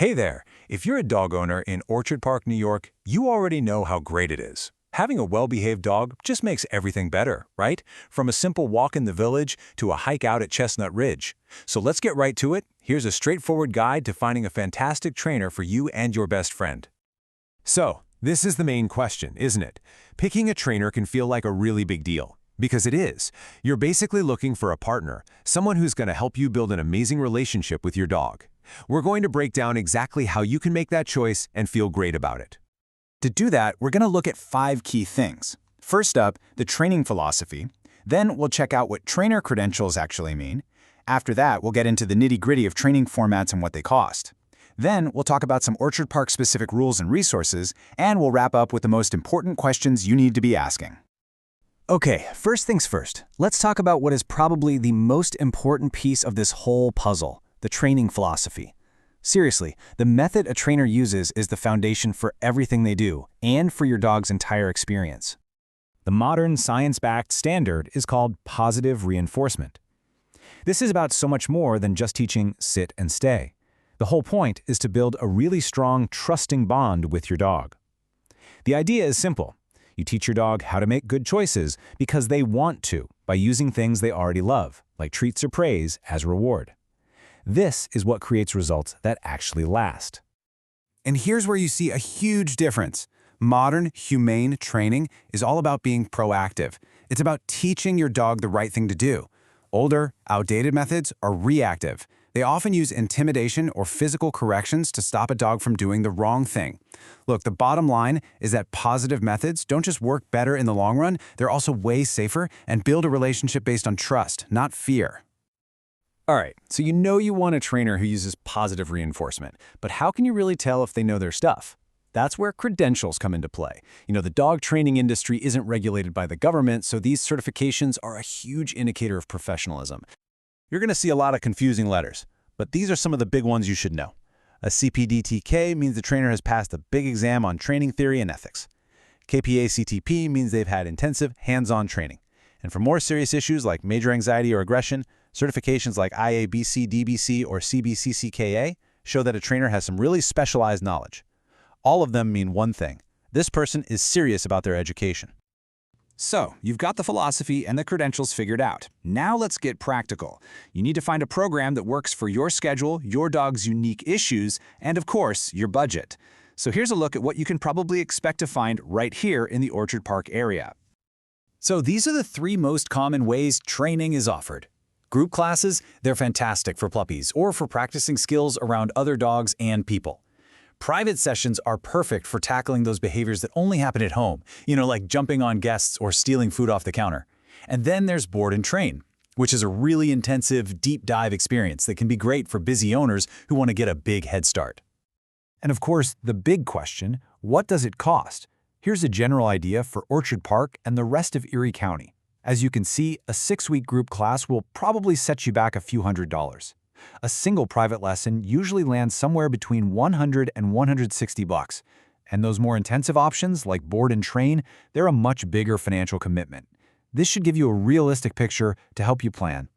Hey there! If you're a dog owner in Orchard Park, New York, you already know how great it is. Having a well-behaved dog just makes everything better, right? From a simple walk in the village to a hike out at Chestnut Ridge. So let's get right to it. Here's a straightforward guide to finding a fantastic trainer for you and your best friend. So, this is the main question, isn't it? Picking a trainer can feel like a really big deal. Because it is. You're basically looking for a partner, someone who's going to help you build an amazing relationship with your dog. We're going to break down exactly how you can make that choice and feel great about it. To do that, we're going to look at 5 key things. First up, the training philosophy. Then we'll check out what trainer credentials actually mean. After that, we'll get into the nitty-gritty of training formats and what they cost. Then we'll talk about some Orchard Park-specific rules and resources, and we'll wrap up with the most important questions you need to be asking. Okay, first things first. Let's talk about what is probably the most important piece of this whole puzzle, the training philosophy. Seriously, the method a trainer uses is the foundation for everything they do and for your dog's entire experience. The modern science-backed standard is called positive reinforcement. This is about so much more than just teaching sit and stay. The whole point is to build a really strong, trusting bond with your dog. The idea is simple. You teach your dog how to make good choices because they want to by using things they already love, like treats or praise, as reward. This is what creates results that actually last. And here's where you see a huge difference. Modern, humane training is all about being proactive. It's about teaching your dog the right thing to do. Older, outdated methods are reactive. They often use intimidation or physical corrections to stop a dog from doing the wrong thing. Look, the bottom line is that positive methods don't just work better in the long run, they're also way safer and build a relationship based on trust, not fear. All right, so you know you want a trainer who uses positive reinforcement, but how can you really tell if they know their stuff? That's where credentials come into play. The dog training industry isn't regulated by the government, so these certifications are a huge indicator of professionalism. You're going to see a lot of confusing letters, but these are some of the big ones you should know. A CPDTK means the trainer has passed a big exam on training theory and ethics. KPA-CTP means they've had intensive, hands-on training. And for more serious issues like major anxiety or aggression, certifications like IABC-DBC or CBCCKA show that a trainer has some really specialized knowledge. All of them mean one thing. This person is serious about their education. So, you've got the philosophy and the credentials figured out. Now let's get practical. You need to find a program that works for your schedule, your dog's unique issues, and of course, your budget. So here's a look at what you can probably expect to find right here in the Orchard Park area. So these are the 3 most common ways training is offered. Group classes, they're fantastic for puppies or for practicing skills around other dogs and people. Private sessions are perfect for tackling those behaviors that only happen at home, like jumping on guests or stealing food off the counter. And then there's board and train, which is a really intensive, deep dive experience that can be great for busy owners who want to get a big head start. And of course, the big question, what does it cost? Here's a general idea for Orchard Park and the rest of Erie County. As you can see, a 6-week group class will probably set you back a few $100s. A single private lesson usually lands somewhere between $100 and $160. And those more intensive options, like board and train, they're a much bigger financial commitment. This should give you a realistic picture to help you plan.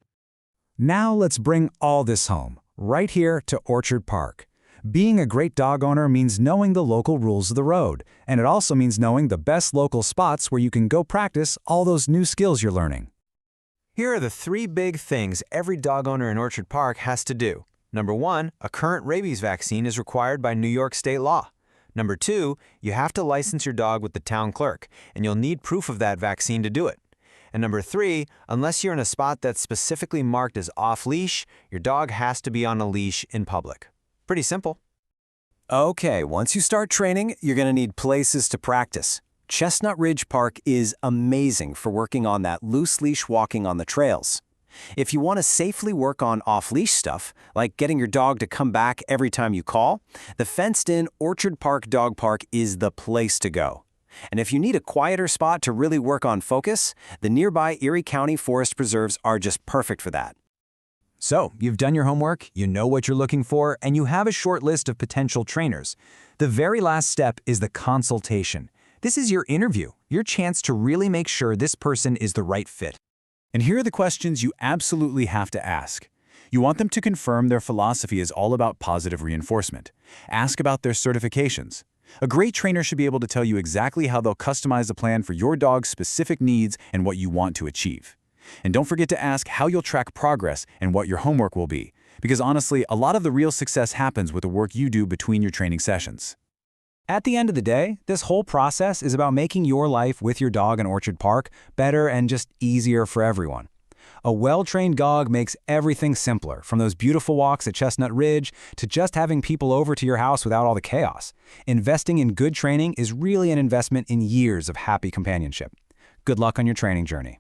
Now let's bring all this home, right here to Orchard Park. Being a great dog owner means knowing the local rules of the road, and it also means knowing the best local spots where you can go practice all those new skills you're learning. Here are the 3 big things every dog owner in Orchard Park has to do. Number 1, a current rabies vaccine is required by New York state law. Number 2, you have to license your dog with the town clerk, and you'll need proof of that vaccine to do it. And number 3, unless you're in a spot that's specifically marked as off-leash, your dog has to be on a leash in public. Pretty simple. Okay, once you start training, you're going to need places to practice. Chestnut Ridge Park is amazing for working on that loose leash walking on the trails. If you want to safely work on off-leash stuff, like getting your dog to come back every time you call, the fenced-in Orchard Park Dog Park is the place to go. And if you need a quieter spot to really work on focus, the nearby Erie County Forest Preserves are just perfect for that. So, you've done your homework, you know what you're looking for, and you have a short list of potential trainers. The very last step is the consultation. This is your interview, your chance to really make sure this person is the right fit. And here are the questions you absolutely have to ask. You want them to confirm their philosophy is all about positive reinforcement. Ask about their certifications. A great trainer should be able to tell you exactly how they'll customize a plan for your dog's specific needs and what you want to achieve. And don't forget to ask how you'll track progress and what your homework will be, because honestly, a lot of the real success happens with the work you do between your training sessions. At the end of the day, this whole process is about making your life with your dog in Orchard Park better and just easier for everyone. A well-trained dog makes everything simpler, from those beautiful walks at Chestnut Ridge to just having people over to your house without all the chaos. Investing in good training is really an investment in years of happy companionship. Good luck on your training journey.